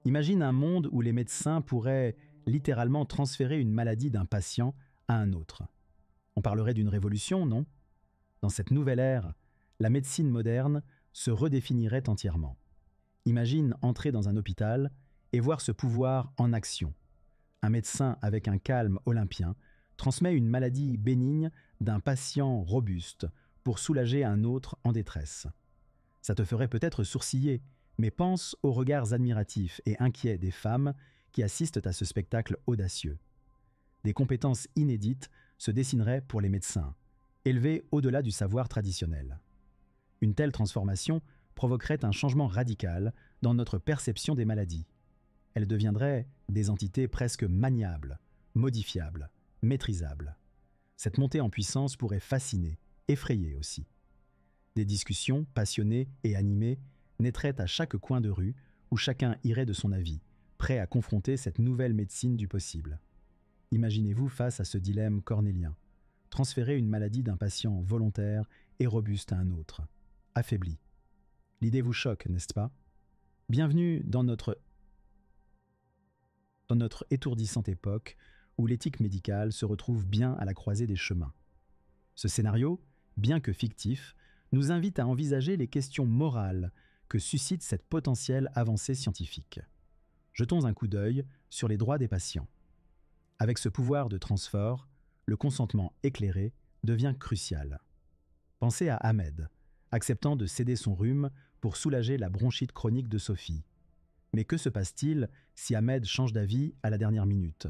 Imagine un monde où les médecins pourraient littéralement transférer une maladie d'un patient à un autre. On parlerait d'une révolution, non? Dans cette nouvelle ère, la médecine moderne se redéfinirait entièrement. Imagine entrer dans un hôpital et voir ce pouvoir en action. Un médecin avec un calme olympien transmet une maladie bénigne d'un patient robuste pour soulager un autre en détresse. Ça te ferait peut-être sourciller, mais pense aux regards admiratifs et inquiets des femmes qui assistent à ce spectacle audacieux. Des compétences inédites se dessineraient pour les médecins, élevées au-delà du savoir traditionnel. Une telle transformation provoquerait un changement radical dans notre perception des maladies. Elles deviendraient des entités presque maniables, modifiables, maîtrisables. Cette montée en puissance pourrait fasciner, effrayer aussi. Des discussions passionnées et animées naîtraient à chaque coin de rue où chacun irait de son avis, prêt à confronter cette nouvelle médecine du possible. Imaginez-vous face à ce dilemme cornélien. Transférer une maladie d'un patient volontaire et robuste à un autre, affaibli. L'idée vous choque, n'est-ce pas? Bienvenue dans notre étourdissante époque où l'éthique médicale se retrouve bien à la croisée des chemins. Ce scénario, bien que fictif, nous invite à envisager les questions morales que suscite cette potentielle avancée scientifique. Jetons un coup d'œil sur les droits des patients. Avec ce pouvoir de transfert, le consentement éclairé devient crucial. Pensez à Ahmed, acceptant de céder son rhume pour soulager la bronchite chronique de Sophie. Mais que se passe-t-il si Ahmed change d'avis à la dernière minute?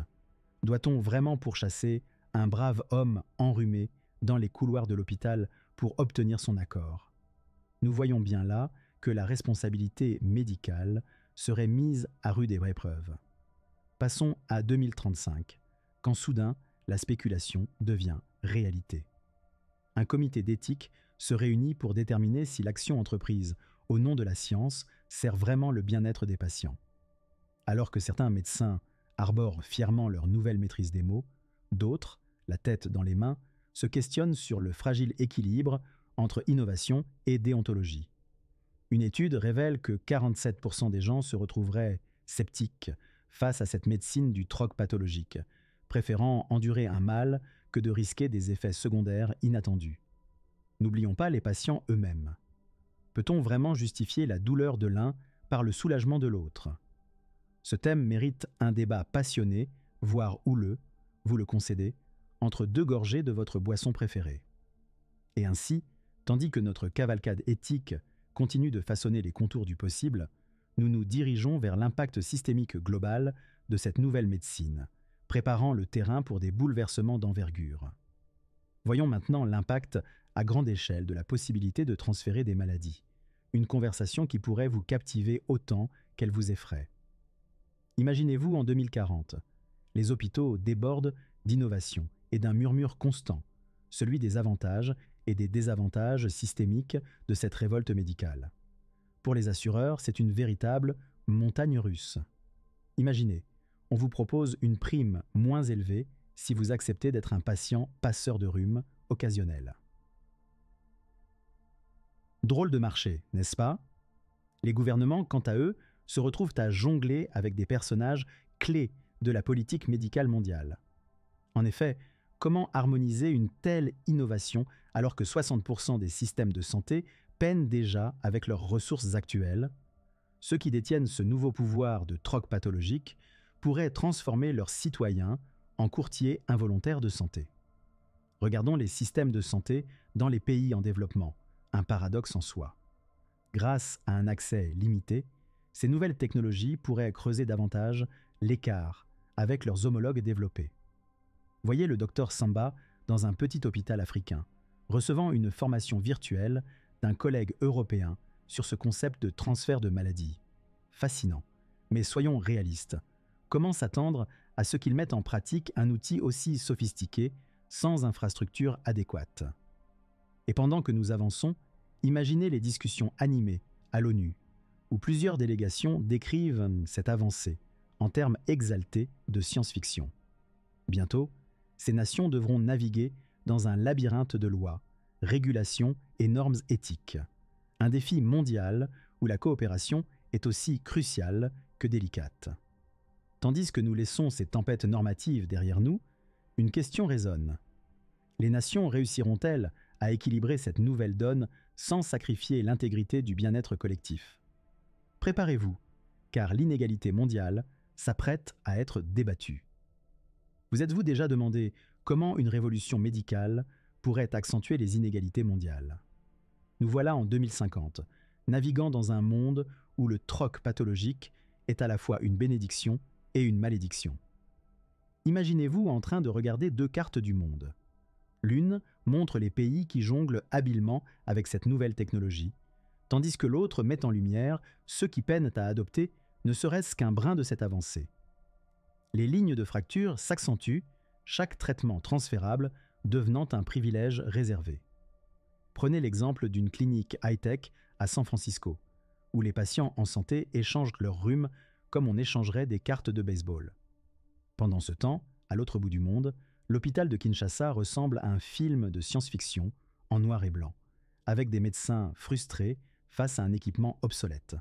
Doit-on vraiment pourchasser un brave homme enrhumé dans les couloirs de l'hôpital pour obtenir son accord? Nous voyons bien là que la responsabilité médicale serait mise à rude épreuve. Passons à 2035, quand soudain la spéculation devient réalité. Un comité d'éthique se réunit pour déterminer si l'action entreprise au nom de la science sert vraiment le bien-être des patients. Alors que certains médecins arborent fièrement leur nouvelle maîtrise des mots, d'autres, la tête dans les mains, se questionnent sur le fragile équilibre entre innovation et déontologie. Une étude révèle que 47% des gens se retrouveraient sceptiques face à cette médecine du troc pathologique, préférant endurer un mal que de risquer des effets secondaires inattendus. N'oublions pas les patients eux-mêmes. Peut-on vraiment justifier la douleur de l'un par le soulagement de l'autre? Ce thème mérite un débat passionné, voire houleux, vous le concédez, entre deux gorgées de votre boisson préférée. Et ainsi, tandis que notre cavalcade éthique continue de façonner les contours du possible, nous nous dirigeons vers l'impact systémique global de cette nouvelle médecine, préparant le terrain pour des bouleversements d'envergure. Voyons maintenant l'impact à grande échelle de la possibilité de transférer des maladies, une conversation qui pourrait vous captiver autant qu'elle vous effraie. Imaginez-vous en 2040, les hôpitaux débordent d'innovation et d'un murmure constant, celui des avantages et des désavantages systémiques de cette révolte médicale. Pour les assureurs, c'est une véritable montagne russe. Imaginez, on vous propose une prime moins élevée si vous acceptez d'être un patient passeur de rhume occasionnel. Drôle de marché, n'est-ce pas? Les gouvernements, quant à eux, se retrouvent à jongler avec des personnages clés de la politique médicale mondiale. En effet, comment harmoniser une telle innovation alors que 60% des systèmes de santé peinent déjà avec leurs ressources actuelles? Ceux qui détiennent ce nouveau pouvoir de troc pathologique pourraient transformer leurs citoyens en courtiers involontaires de santé. Regardons les systèmes de santé dans les pays en développement, un paradoxe en soi. Grâce à un accès limité, ces nouvelles technologies pourraient creuser davantage l'écart avec leurs homologues développés. Voyez le docteur Samba dans un petit hôpital africain, recevant une formation virtuelle d'un collègue européen sur ce concept de transfert de maladie. Fascinant. Mais soyons réalistes. Comment s'attendre à ce qu'ils mettent en pratique un outil aussi sophistiqué sans infrastructure adéquate? Et pendant que nous avançons, imaginez les discussions animées à l'ONU, où plusieurs délégations décrivent cette avancée en termes exaltés de science-fiction. Bientôt, ces nations devront naviguer dans un labyrinthe de lois, régulations et normes éthiques. Un défi mondial où la coopération est aussi cruciale que délicate. Tandis que nous laissons ces tempêtes normatives derrière nous, une question résonne. Les nations réussiront-elles à équilibrer cette nouvelle donne sans sacrifier l'intégrité du bien-être collectif? Préparez-vous, car l'inégalité mondiale s'apprête à être débattue. Vous êtes-vous déjà demandé comment une révolution médicale pourrait accentuer les inégalités mondiales? Nous voilà en 2050, naviguant dans un monde où le troc pathologique est à la fois une bénédiction et une malédiction. Imaginez-vous en train de regarder deux cartes du monde. L'une montre les pays qui jonglent habilement avec cette nouvelle technologie, tandis que l'autre met en lumière ceux qui peinent à adopter ne serait-ce qu'un brin de cette avancée. Les lignes de fracture s'accentuent, chaque traitement transférable devenant un privilège réservé. Prenez l'exemple d'une clinique high-tech à San Francisco, où les patients en santé échangent leur rhume comme on échangerait des cartes de baseball. Pendant ce temps, à l'autre bout du monde, l'hôpital de Kinshasa ressemble à un film de science-fiction en noir et blanc, avec des médecins frustrés face à un équipement obsolète.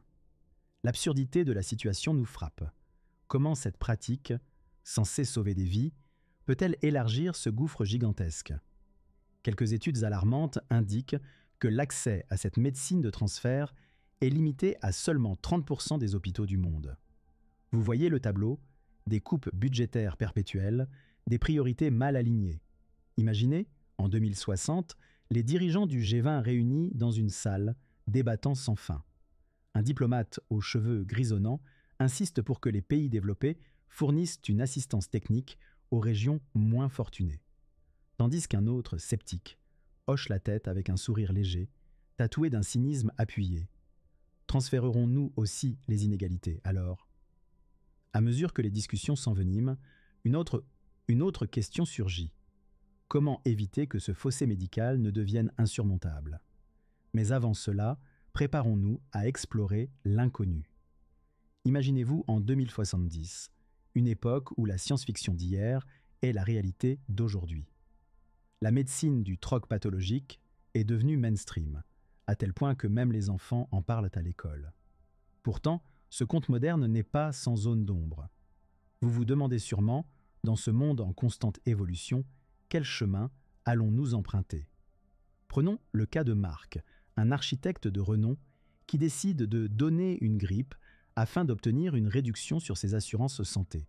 L'absurdité de la situation nous frappe. Comment cette pratique, censée sauver des vies, peut-elle élargir ce gouffre gigantesque? Quelques études alarmantes indiquent que l'accès à cette médecine de transfert est limité à seulement 30% des hôpitaux du monde. Vous voyez le tableau, des coupes budgétaires perpétuelles, des priorités mal alignées. Imaginez, en 2060, les dirigeants du G20 réunis dans une salle, débattant sans fin. Un diplomate aux cheveux grisonnants insiste pour que les pays développés fournissent une assistance technique aux régions moins fortunées. Tandis qu'un autre, sceptique, hoche la tête avec un sourire léger, tatoué d'un cynisme appuyé. Transférerons-nous aussi les inégalités, alors? À mesure que les discussions s'enveniment, une autre question surgit. Comment éviter que ce fossé médical ne devienne insurmontable? Mais avant cela, préparons-nous à explorer l'inconnu. Imaginez-vous en 2070, une époque où la science-fiction d'hier est la réalité d'aujourd'hui. La médecine du troc pathologique est devenue mainstream, à tel point que même les enfants en parlent à l'école. Pourtant, ce conte moderne n'est pas sans zone d'ombre. Vous vous demandez sûrement, dans ce monde en constante évolution, quel chemin allons-nous emprunter? Prenons le cas de Marc, un architecte de renom qui décide de donner une grippe afin d'obtenir une réduction sur ses assurances santé.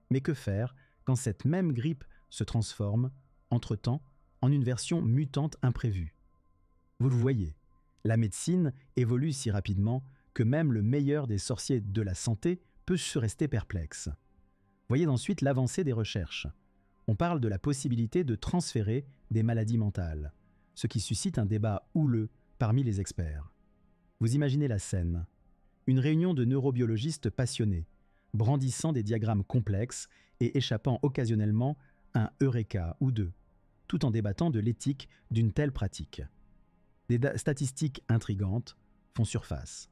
Mais que faire quand cette même grippe se transforme, entre-temps, en une version mutante imprévue? Vous le voyez, la médecine évolue si rapidement que même le meilleur des sorciers de la santé peut se rester perplexe. Voyez ensuite l'avancée des recherches. On parle de la possibilité de transférer des maladies mentales, ce qui suscite un débat houleux parmi les experts. Vous imaginez la scène. Une réunion de neurobiologistes passionnés, brandissant des diagrammes complexes et échappant occasionnellement un eureka ou deux, tout en débattant de l'éthique d'une telle pratique. Des statistiques intrigantes font surface.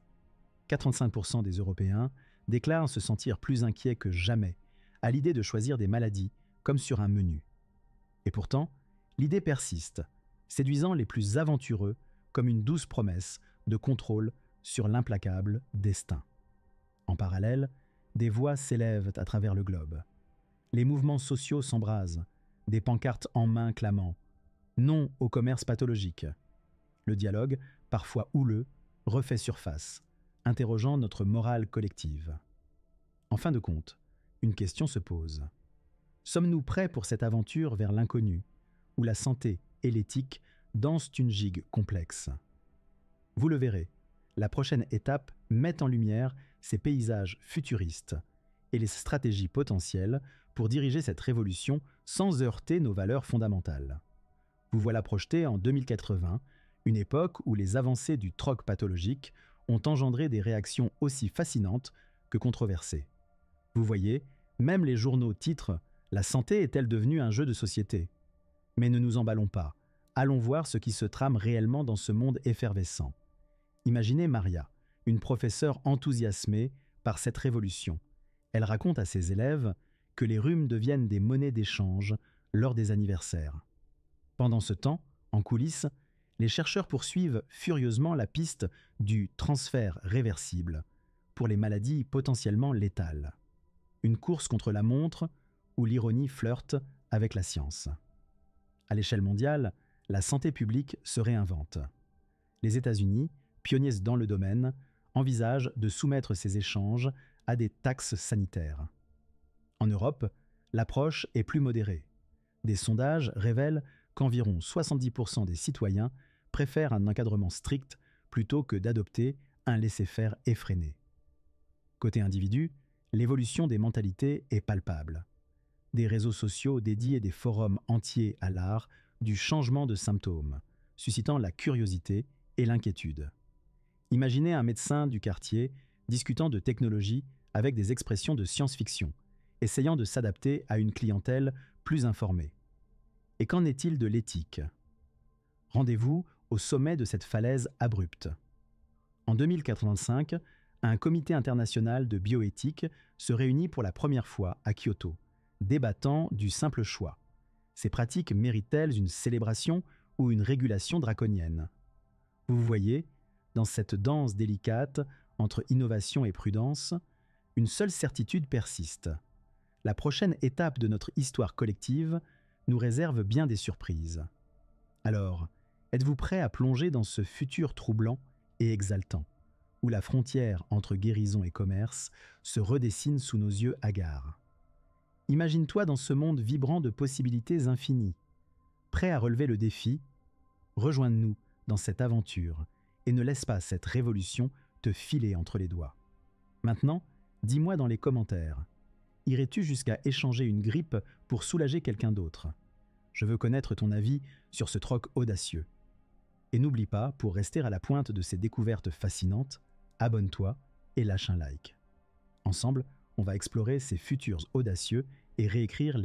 85% des Européens déclarent se sentir plus inquiets que jamais à l'idée de choisir des maladies comme sur un menu. Et pourtant, l'idée persiste, séduisant les plus aventureux comme une douce promesse de contrôle sur l'implacable destin. En parallèle, des voix s'élèvent à travers le globe. Les mouvements sociaux s'embrasent, des pancartes en main clamant « Non au commerce pathologique ». Le dialogue, parfois houleux, refait surface, interrogeant notre morale collective. En fin de compte, une question se pose. Sommes-nous prêts pour cette aventure vers l'inconnu, où la santé et l'éthique dansent une gigue complexe? Vous le verrez, la prochaine étape met en lumière ces paysages futuristes et les stratégies potentielles pour diriger cette révolution sans heurter nos valeurs fondamentales. Vous voilà projeté en 2080, une époque où les avancées du troc pathologique ont engendré des réactions aussi fascinantes que controversées. Vous voyez, même les journaux titrent « La santé est-elle devenue un jeu de société ?» Mais ne nous emballons pas, allons voir ce qui se trame réellement dans ce monde effervescent. Imaginez Maria, une professeure enthousiasmée par cette révolution. Elle raconte à ses élèves que les rhumes deviennent des monnaies d'échange lors des anniversaires. Pendant ce temps, en coulisses, les chercheurs poursuivent furieusement la piste du transfert réversible, pour les maladies potentiellement létales. Une course contre la montre où l'ironie flirte avec la science. À l'échelle mondiale, la santé publique se réinvente. Les États-Unis, pionniers dans le domaine, envisagent de soumettre ces échanges à des taxes sanitaires. En Europe, l'approche est plus modérée. Des sondages révèlent qu'environ 70% des citoyens préfèrent un encadrement strict plutôt que d'adopter un laisser-faire effréné. Côté individu, l'évolution des mentalités est palpable. Des réseaux sociaux dédiés des forums entiers à l'art du changement de symptômes, suscitant la curiosité et l'inquiétude. Imaginez un médecin du quartier discutant de technologie avec des expressions de science-fiction, essayant de s'adapter à une clientèle plus informée. Et qu'en est-il de l'éthique? Rendez-vous au sommet de cette falaise abrupte. En 2085, un comité international de bioéthique se réunit pour la première fois à Kyoto, débattant du simple choix. Ces pratiques méritent-elles une célébration ou une régulation draconienne? Vous voyez, dans cette danse délicate entre innovation et prudence, une seule certitude persiste. La prochaine étape de notre histoire collective nous réserve bien des surprises. Alors, êtes-vous prêt à plonger dans ce futur troublant et exaltant, où la frontière entre guérison et commerce se redessine sous nos yeux hagards? Imagine-toi dans ce monde vibrant de possibilités infinies. Prêt à relever le défi? Rejoins-nous dans cette aventure et ne laisse pas cette révolution te filer entre les doigts. Maintenant, dis-moi dans les commentaires, irais-tu jusqu'à échanger une grippe pour soulager quelqu'un d'autre? Je veux connaître ton avis sur ce troc audacieux. Et n'oublie pas, pour rester à la pointe de ces découvertes fascinantes, abonne-toi et lâche un like. Ensemble, on va explorer ces futurs audacieux et réécrire